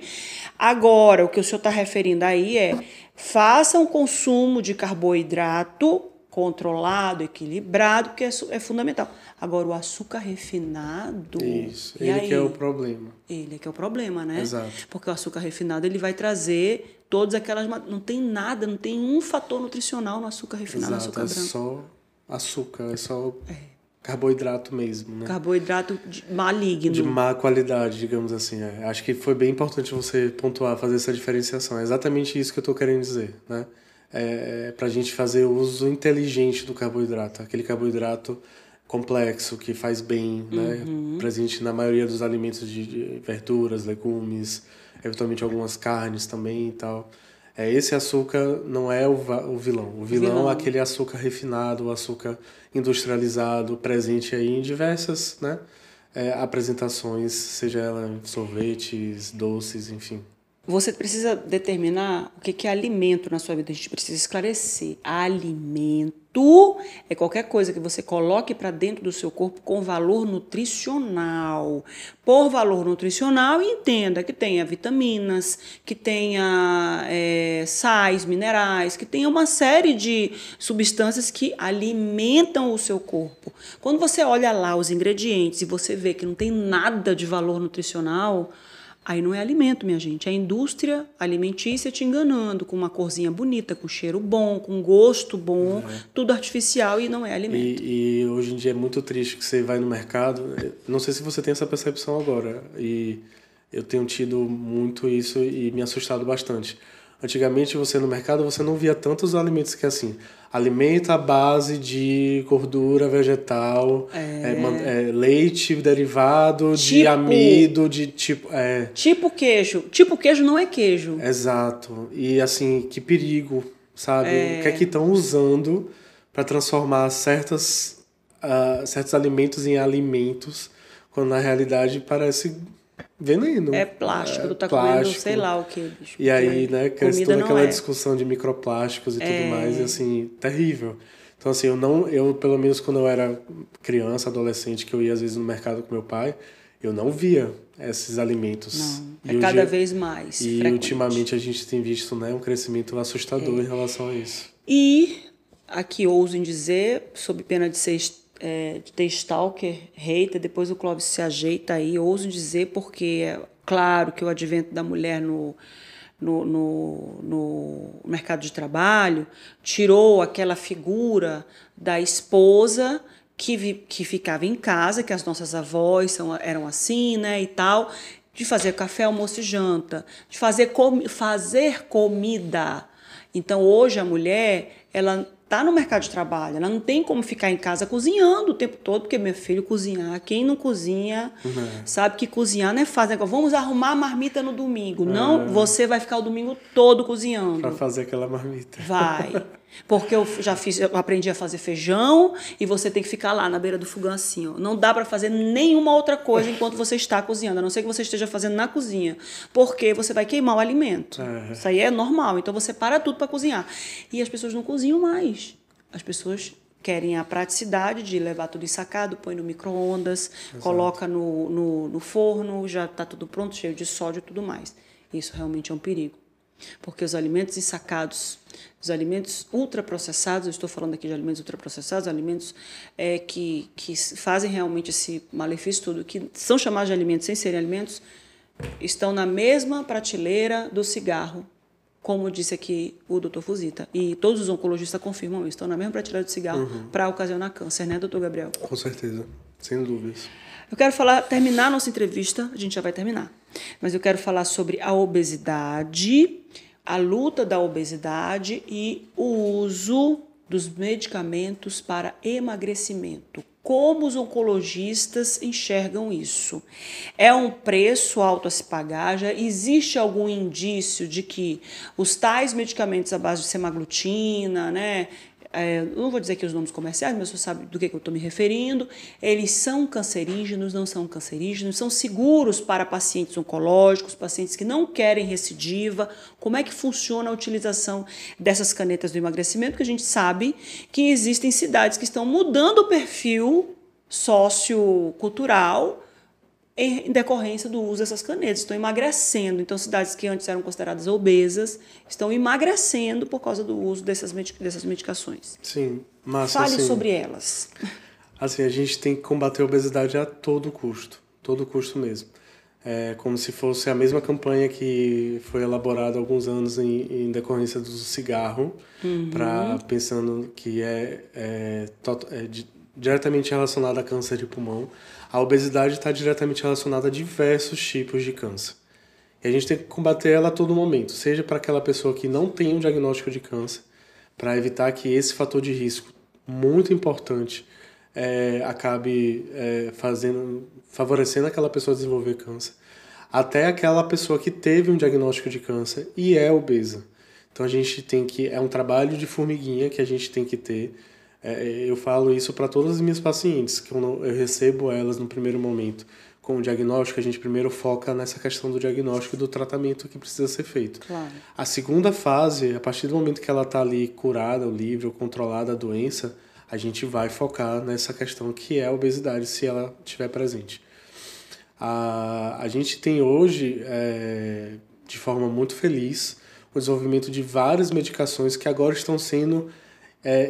Agora, o que o senhor está referindo aí faça um consumo de carboidrato controlado, equilibrado, porque é fundamental. Agora, o açúcar refinado... Isso, ele que é o problema. Ele que é o problema, né? Exato. Porque o açúcar refinado, ele vai trazer todas aquelas... Não tem nada, não tem um fator nutricional no açúcar refinado, no açúcar branco. É só açúcar, é só carboidrato mesmo, né? Carboidrato maligno. De má qualidade, digamos assim. Acho que foi bem importante você pontuar, fazer essa diferenciação. É exatamente isso que eu estou querendo dizer, né? Para a gente fazer o uso inteligente do carboidrato. Aquele carboidrato complexo, que faz bem, né? Presente na maioria dos alimentos de verduras, legumes, eventualmente algumas carnes também e tal. Esse açúcar não é o vilão. O vilão é aquele açúcar refinado, o açúcar industrializado, presente aí em diversas, né, apresentações, seja ela em sorvetes, doces, enfim. Você precisa determinar o que é alimento na sua vida. A gente precisa esclarecer. Alimento é qualquer coisa que você coloque para dentro do seu corpo com valor nutricional. Por valor nutricional, entenda que tenha vitaminas, que tenha sais, minerais, que tenha uma série de substâncias que alimentam o seu corpo. Quando você olha lá os ingredientes e você vê que não tem nada de valor nutricional, aí não é alimento, minha gente. É a indústria alimentícia te enganando com uma corzinha bonita, com cheiro bom, com gosto bom, tudo artificial e não é alimento. E hoje em dia é muito triste que você vai no mercado. Não sei se você tem essa percepção agora. E eu tenho tido muito isso e me assustado bastante. Antigamente, você no mercado, você não via tantos alimentos que assim, alimento à base de gordura vegetal, leite derivado de amido, de tipo... Tipo queijo. Tipo queijo não é queijo. Exato. E assim, que perigo, sabe? O que é que estão usando para transformar certos alimentos em alimentos, quando na realidade parece... veneno. É plástico, tá comendo sei lá o que, bicho. E aí, né, cresce toda aquela discussão de microplásticos e tudo mais, e assim, terrível. Então, assim, eu pelo menos quando eu era criança, adolescente, que eu ia às vezes no mercado com meu pai, eu não via esses alimentos. Não, cada vez mais E frequente. Ultimamente a gente tem visto, né, um crescimento assustador em relação a isso. E aqui ouso em dizer, sob pena de ser de ter stalker, hater, depois o Clóvis se ajeita aí, ouso dizer, porque é claro que o advento da mulher no mercado de trabalho tirou aquela figura da esposa que ficava em casa, que as nossas avós eram assim, né, e tal, de fazer café, almoço e janta, de fazer comida. Então, hoje a mulher, ela está no mercado de trabalho, ela não tem como ficar em casa cozinhando o tempo todo, porque, meu filho, cozinhar, quem não cozinha sabe que cozinhar não é fácil. Vamos arrumar a marmita no domingo. Não, você vai ficar o domingo todo cozinhando. Para fazer aquela marmita. Vai. Porque eu aprendi a fazer feijão e você tem que ficar lá na beira do fogão assim, ó. Não dá para fazer nenhuma outra coisa enquanto você está cozinhando, a não ser que você esteja fazendo na cozinha, porque você vai queimar o alimento. Isso aí é normal, então você para tudo para cozinhar. E as pessoas não cozinham mais. As pessoas querem a praticidade de levar tudo ensacado, põe no micro-ondas, coloca no forno, já está tudo pronto, cheio de sódio e tudo mais. Isso realmente é um perigo. Porque os alimentos ensacados, os alimentos ultraprocessados, eu estou falando aqui de alimentos ultraprocessados, alimentos que fazem realmente esse malefício todo, que são chamados de alimentos sem serem alimentos, estão na mesma prateleira do cigarro, como disse aqui o Dr. Fuzita. E todos os oncologistas confirmam isso, estão na mesma prateleira do cigarro para ocasionar câncer, né, Dr. Gabriel? Com certeza, sem dúvidas. Eu quero terminar a nossa entrevista, a gente já vai terminar, mas eu quero falar sobre a obesidade, a luta da obesidade e o uso dos medicamentos para emagrecimento. Como os oncologistas enxergam isso? É um preço alto a se pagar? Já existe algum indício de que os tais medicamentos à base de semaglutida, né? Não vou dizer aqui os nomes comerciais, mas você sabe do que eu estou me referindo. Eles são cancerígenos, não são cancerígenos, são seguros para pacientes oncológicos, pacientes que não querem recidiva. Como é que funciona a utilização dessas canetas do emagrecimento? Porque a gente sabe que existem cidades que estão mudando o perfil sociocultural em decorrência do uso dessas canetas, estão emagrecendo. Então, cidades que antes eram consideradas obesas estão emagrecendo por causa do uso dessas medicações. Sim, mas Fale assim, sobre elas. Assim, a gente tem que combater a obesidade a todo custo mesmo. É como se fosse a mesma campanha que foi elaborada há alguns anos em decorrência do cigarro, pensando que diretamente relacionada a câncer de pulmão. A obesidade está diretamente relacionada a diversos tipos de câncer. E a gente tem que combater ela a todo momento, seja para aquela pessoa que não tem um diagnóstico de câncer, para evitar que esse fator de risco muito importante acabe favorecendo aquela pessoa a desenvolver câncer, até aquela pessoa que teve um diagnóstico de câncer e é obesa. Então a gente tem que... É um trabalho de formiguinha que a gente tem que ter. Eu falo isso para todas as minhas pacientes, que eu recebo elas no primeiro momento com o diagnóstico. A gente primeiro foca nessa questão do diagnóstico e do tratamento que precisa ser feito. Claro. A segunda fase, a partir do momento que ela está ali curada, ou livre, ou controlada a doença, a gente vai focar nessa questão que é a obesidade, se ela estiver presente. A gente tem hoje, de forma muito feliz, o desenvolvimento de várias medicações que agora estão sendo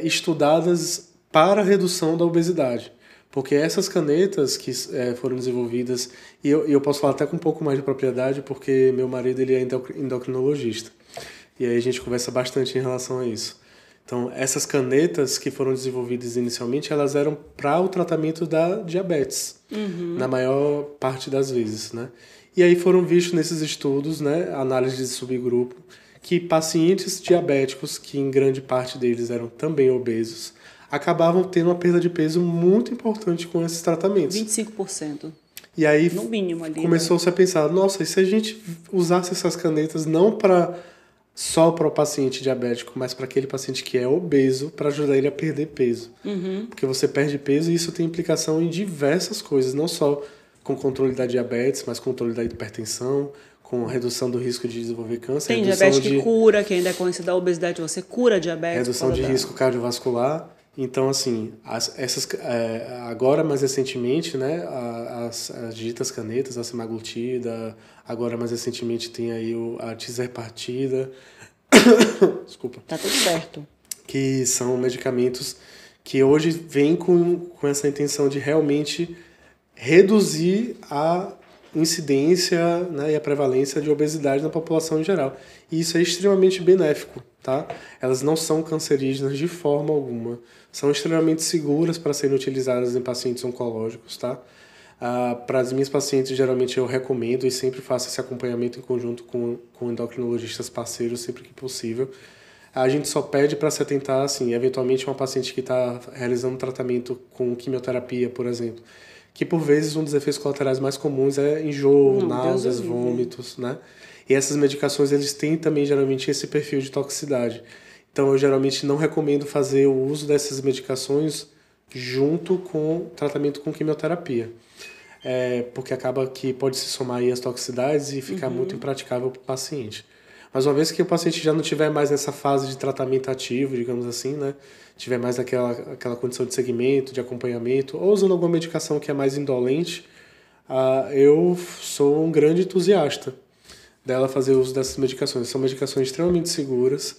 estudadas para a redução da obesidade. Porque essas canetas que foram desenvolvidas, e eu posso falar até com um pouco mais de propriedade, porque meu marido ele é endocrinologista. E aí a gente conversa bastante em relação a isso. Então, essas canetas que foram desenvolvidas inicialmente, elas eram para o tratamento da diabetes, na maior parte das vezes, né? E aí foram vistos nesses estudos, né, análise de subgrupo, que pacientes diabéticos, que em grande parte deles eram também obesos, acabavam tendo uma perda de peso muito importante com esses tratamentos. 25%. E aí no mínimo ali, começou-se a pensar, nossa, e se a gente usasse essas canetas não só para o paciente diabético, mas para aquele paciente que é obeso, para ajudar ele a perder peso. Porque você perde peso e isso tem implicação em diversas coisas, não só com controle da diabetes, mas controle da hipertensão, com redução do risco de desenvolver câncer. Tem diabetes que cura, que ainda é conhecida da obesidade, você cura a diabetes. Redução de risco cardiovascular. Então, assim, agora mais recentemente, né, as ditas canetas, a semaglutida, agora mais recentemente tem aí a tirzepatida, desculpa. Tá tudo certo. Que são medicamentos que hoje vêm com essa intenção de realmente reduzir a incidência, né, e a prevalência de obesidade na população em geral. E isso é extremamente benéfico, tá? Elas não são cancerígenas de forma alguma. São extremamente seguras para serem utilizadas em pacientes oncológicos, tá? Para as minhas pacientes, geralmente eu recomendo e sempre faço esse acompanhamento em conjunto com endocrinologistas parceiros, sempre que possível. A gente só pede para se atentar, assim, eventualmente uma paciente que está realizando tratamento com quimioterapia, por exemplo, que por vezes um dos efeitos colaterais mais comuns é enjoo, náuseas, vômitos, né? E essas medicações, eles têm também geralmente esse perfil de toxicidade. Então eu geralmente não recomendo fazer o uso dessas medicações junto com tratamento com quimioterapia. Porque acaba que pode se somar aí as toxicidades e ficar muito impraticável para o paciente. Mas uma vez que o paciente já não tiver mais nessa fase de tratamento ativo, digamos assim, né, tiver mais aquela condição de segmento, de acompanhamento, ou usando alguma medicação que é mais indolente, eu sou um grande entusiasta dela fazer uso dessas medicações. São medicações extremamente seguras,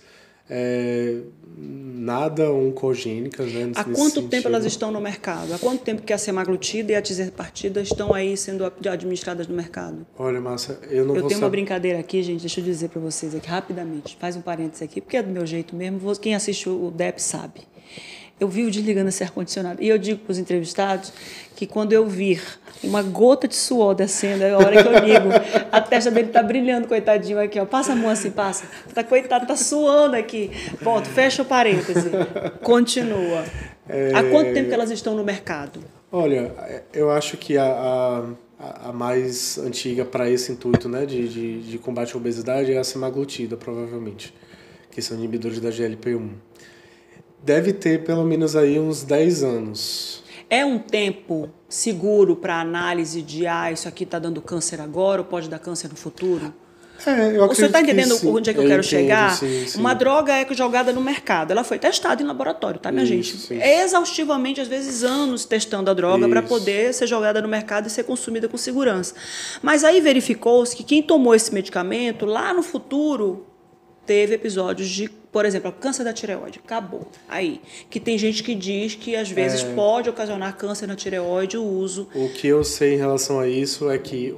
nada oncogênicas, né? Há quanto tempo elas estão no mercado? Há quanto tempo que a semaglutida e a tirzepatida estão aí sendo administradas no mercado? Olha, Márcia, eu não vou Eu tenho uma brincadeira aqui, gente, deixa eu dizer para vocês aqui rapidamente. Faz um parênteses aqui, porque é do meu jeito mesmo. Quem assiste o DEP sabe. Eu vivo desligando esse ar-condicionado. E eu digo para os entrevistados que quando eu vir uma gota de suor descendo, é a hora que eu ligo, a testa dele tá brilhando, coitadinho, aqui, ó. Passa a mão assim, passa. Coitado, tá suando aqui. Ponto, fecha o parêntese. Continua. Há quanto tempo que elas estão no mercado? Olha, eu acho que a mais antiga para esse intuito, né, de combate à obesidade é a semaglutida, provavelmente, que são inibidores da GLP-1. Deve ter pelo menos aí uns 10 anos. É um tempo seguro para análise de isso aqui está dando câncer agora ou pode dar câncer no futuro? Eu Você está entendendo sim. onde é que eu quero chegar? Sim. Uma droga é jogada no mercado. Ela foi testada em laboratório, tá, minha gente? Isso. Exaustivamente, às vezes anos testando a droga para poder ser jogada no mercado e ser consumida com segurança. Mas aí verificou-se que quem tomou esse medicamento, lá no futuro, teve episódios de, por exemplo, câncer da tireoide. Acabou. Aí. Que tem gente que diz que às vezes pode ocasionar câncer na tireoide o uso. O que eu sei em relação a isso é que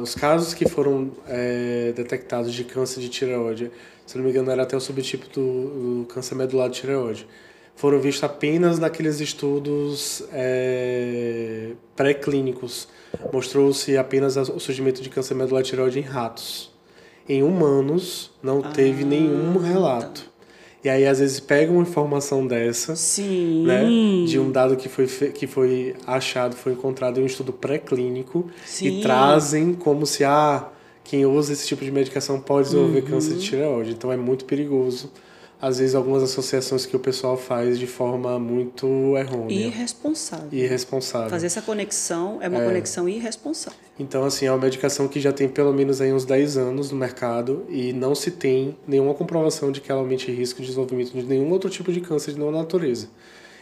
os casos que foram detectados de câncer de tireoide, se não me engano, era até o subtipo do câncer medular de tireoide, foram vistos apenas naqueles estudos pré-clínicos. Mostrou-se apenas o surgimento de câncer medular de tireoide em ratos. Em humanos, não teve nenhum relato. E aí, às vezes, pegam uma informação dessa, Sim. né, de um dado que foi achado, foi encontrado em um estudo pré-clínico, e trazem como se, quem usa esse tipo de medicação pode desenvolver câncer de tireoide. Então, é muito perigoso. Às vezes, algumas associações que o pessoal faz de forma muito errônea. Irresponsável. Fazer essa conexão é uma conexão irresponsável. Então, assim, é uma medicação que já tem pelo menos aí uns 10 anos no mercado e não se tem nenhuma comprovação de que ela aumente risco de desenvolvimento de nenhum outro tipo de câncer de nenhuma natureza.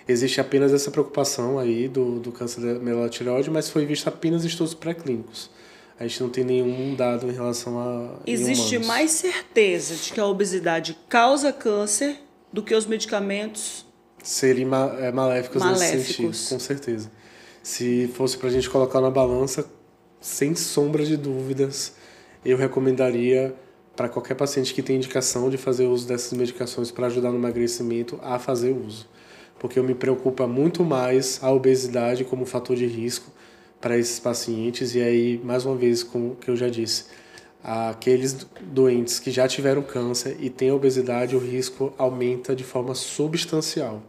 Existe apenas essa preocupação aí do câncer da medula tireoide, mas foi visto apenas em estudos pré-clínicos. A gente não tem nenhum dado em relação a Existe humanos. mais certeza de que a obesidade causa câncer do que os medicamentos serem maléficos nesse sentido, com certeza. Se fosse pra gente colocar na balança, sem sombra de dúvidas, eu recomendaria para qualquer paciente que tem indicação de fazer uso dessas medicações para ajudar no emagrecimento a fazer uso. Porque me preocupa muito mais a obesidade como fator de risco para esses pacientes. E aí, mais uma vez, como que eu já disse, aqueles doentes que já tiveram câncer e têm obesidade, o risco aumenta de forma substancial.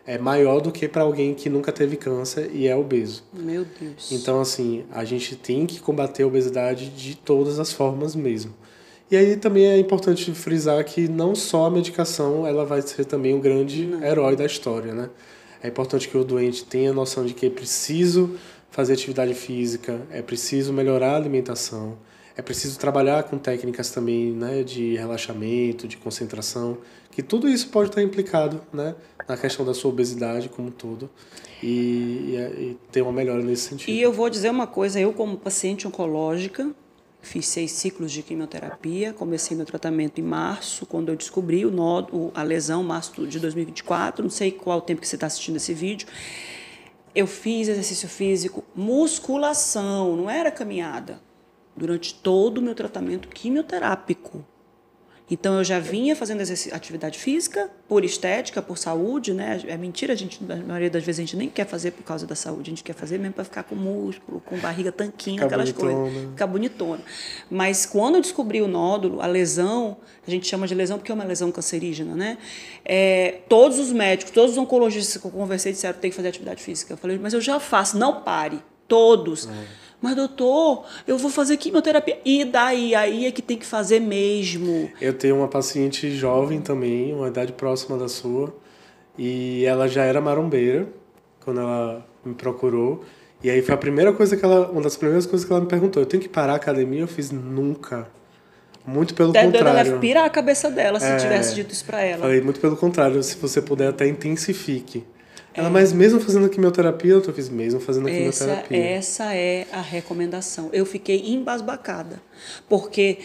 É maior do que para alguém que nunca teve câncer e é obeso. Meu Deus. Então, assim, a gente tem que combater a obesidade de todas as formas mesmo. E aí também é importante frisar que não só a medicação ela vai ser também um grande herói da história, né? É importante que o doente tenha a noção de que é preciso fazer atividade física, é preciso melhorar a alimentação, é preciso trabalhar com técnicas também, né, de relaxamento, de concentração, que tudo isso pode estar implicado, né, na questão da sua obesidade como um todo e ter uma melhora nesse sentido. E eu vou dizer uma coisa, eu como paciente oncológica, fiz 6 ciclos de quimioterapia, comecei meu tratamento em março, quando eu descobri a lesão, março de 2024, não sei qual o tempo que você está assistindo esse vídeo. Eu fiz exercício físico, musculação, não era caminhada, durante todo o meu tratamento quimioterápico. Então, eu já vinha fazendo atividade física, por estética, por saúde, né? É mentira, a maioria das vezes a gente nem quer fazer por causa da saúde, a gente quer fazer mesmo para ficar com músculo, com barriga tanquinho, aquelas coisas. Ficar bonitona. Mas quando eu descobri o nódulo, a lesão, a gente chama de lesão porque é uma lesão cancerígena, né? Todos os médicos, todos os oncologistas que eu conversei disseram que tem que fazer atividade física. Eu falei, mas eu já faço, não pare, todos. Mas, doutor, eu vou fazer quimioterapia. E daí? Aí é que tem que fazer mesmo. Eu tenho uma paciente jovem também, uma idade próxima da sua, e ela já era marombeira quando ela me procurou. E aí foi a primeira coisa uma das primeiras coisas que ela me perguntou. Eu tenho que parar a academia? Eu fiz nunca. Muito pelo contrário. Ela ia pirar a cabeça dela se tivesse dito isso pra ela. Falei, muito pelo contrário. Se você puder, até intensifique. Ela, mas mesmo fazendo quimioterapia, eu fiz mesmo fazendo quimioterapia. Essa é a recomendação. Eu fiquei embasbacada, porque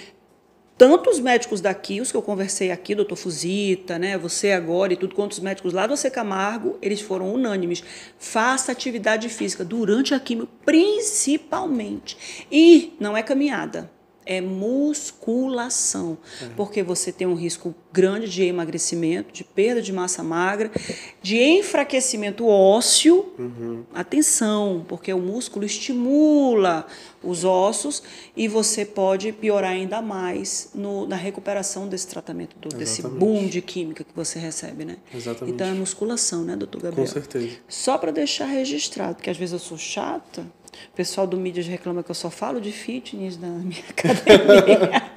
tanto os médicos daqui, os que eu conversei aqui, doutor Fusita, né, você agora e tudo, quanto os médicos lá do AC Camargo, eles foram unânimes. Faça atividade física durante a quimio, principalmente. E não é caminhada. É musculação, porque você tem um risco grande de emagrecimento, de perda de massa magra, de enfraquecimento ósseo. Atenção, porque o músculo estimula os ossos e você pode piorar ainda mais na recuperação desse tratamento, desse boom de química que você recebe, né? Exatamente. Então é musculação, né, doutor Gabriel? Com certeza. Só para deixar registrado, porque às vezes eu sou chata. O pessoal do mídia reclama que eu só falo de fitness na minha academia.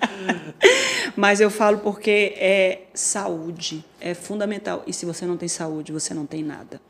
Mas eu falo porque é saúde, é fundamental. E se você não tem saúde, você não tem nada.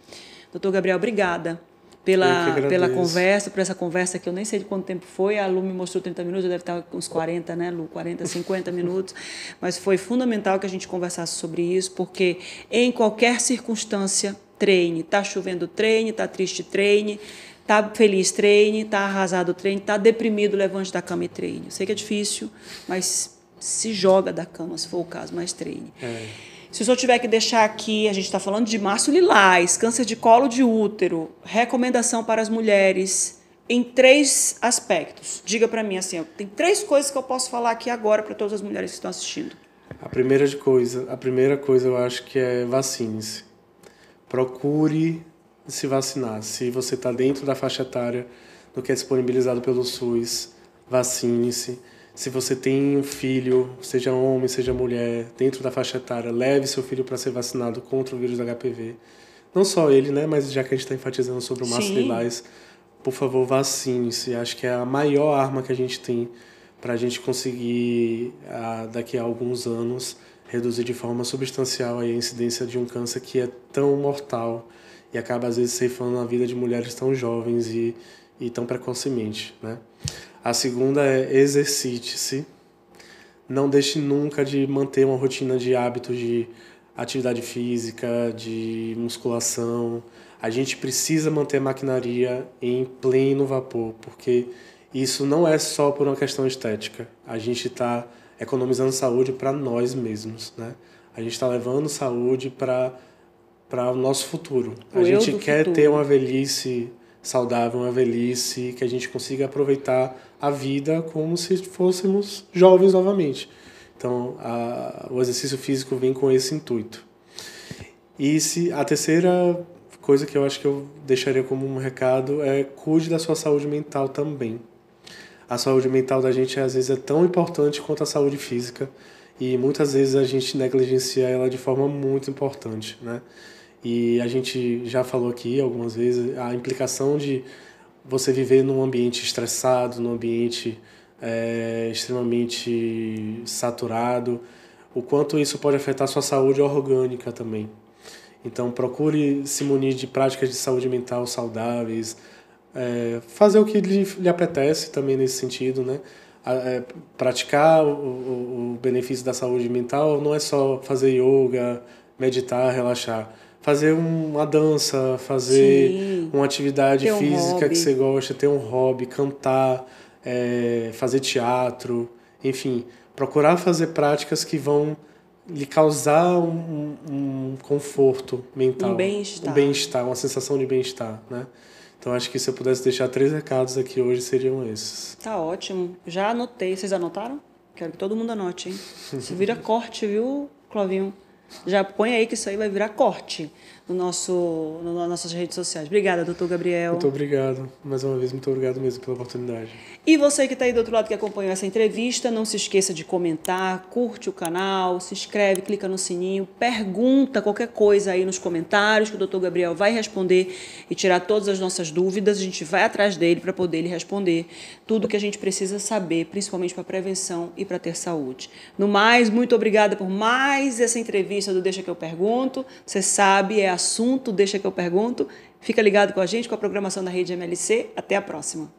Doutor Gabriel, obrigada pela conversa, por essa conversa que eu nem sei de quanto tempo foi. A Lu me mostrou 30 minutos, deve estar uns 40, né, Lu? 40, 50 minutos. Mas foi fundamental que a gente conversasse sobre isso, porque em qualquer circunstância, treine. Está chovendo, treine. Está triste, treine. Tá feliz, treine. Tá arrasado, treine. Tá deprimido, levante da cama e treine. Eu sei que é difícil, mas se joga da cama, se for o caso, mas treine. Se o senhor tiver que deixar aqui, a gente está falando de março lilás, câncer de colo de útero, recomendação para as mulheres em 3 aspectos. Diga para mim assim, tem 3 coisas que eu posso falar aqui agora para todas as mulheres que estão assistindo. A primeira coisa eu acho que é vacine-se. Procure se vacinar. Se você está dentro da faixa etária do que é disponibilizado pelo SUS, vacine-se. Se você tem um filho, seja homem, seja mulher, dentro da faixa etária, leve seu filho para ser vacinado contra o vírus HPV. Não só ele, né? Mas já que a gente está enfatizando sobre o Maço Lilás, por favor, vacine-se. Acho que é a maior arma que a gente tem para a gente conseguir, daqui a alguns anos, reduzir de forma substancial a incidência de um câncer que é tão mortal e acaba, às vezes, ceifando a vida de mulheres tão jovens e tão precocemente, né? A segunda é exercite-se. Não deixe nunca de manter uma rotina de hábitos de atividade física, de musculação. A gente precisa manter a maquinaria em pleno vapor, porque isso não é só por uma questão estética. A gente está economizando saúde para nós mesmos, né? A gente está levando saúde para o nosso futuro. A gente quer ter uma velhice saudável, uma velhice que a gente consiga aproveitar a vida como se fôssemos jovens novamente. Então, o exercício físico vem com esse intuito. E a terceira coisa que eu acho que eu deixaria como um recado é cuide da sua saúde mental também. A saúde mental da gente, às vezes, é tão importante quanto a saúde física e muitas vezes a gente negligencia ela de forma muito importante, né? E a gente já falou aqui algumas vezes a implicação de você viver num ambiente estressado, num ambiente extremamente saturado, o quanto isso pode afetar a sua saúde orgânica também. Então, procure se munir de práticas de saúde mental saudáveis, fazer o que lhe apetece também nesse sentido, né? Praticar o benefício da saúde mental não é só fazer yoga, meditar, relaxar. Fazer uma dança, fazer uma atividade física que você gosta, ter um hobby, cantar, fazer teatro, enfim, procurar fazer práticas que vão lhe causar um conforto mental, um bem-estar, uma sensação de bem-estar, né? Então acho que se eu pudesse deixar 3 recados aqui hoje seriam esses. Tá ótimo, já anotei. Vocês anotaram? Quero que todo mundo anote, hein? Isso vira corte, viu, Clovinho? Já põe aí que isso aí vai virar corte nas nossas redes sociais. Obrigada, doutor Gabriel. Muito obrigado. Mais uma vez, muito obrigado mesmo pela oportunidade. E você que está aí do outro lado que acompanhou essa entrevista, não se esqueça de comentar, curte o canal, se inscreve, clica no sininho, pergunta qualquer coisa aí nos comentários que o doutor Gabriel vai responder e tirar todas as nossas dúvidas. A gente vai atrás dele para poder lhe responder tudo que a gente precisa saber, principalmente para prevenção e para ter saúde. No mais, muito obrigada por mais essa entrevista do Deixa que eu pergunto. Você sabe, é assunto Deixa que eu pergunto. Fica ligado com a gente, com a programação da Rede MLC. Até a próxima.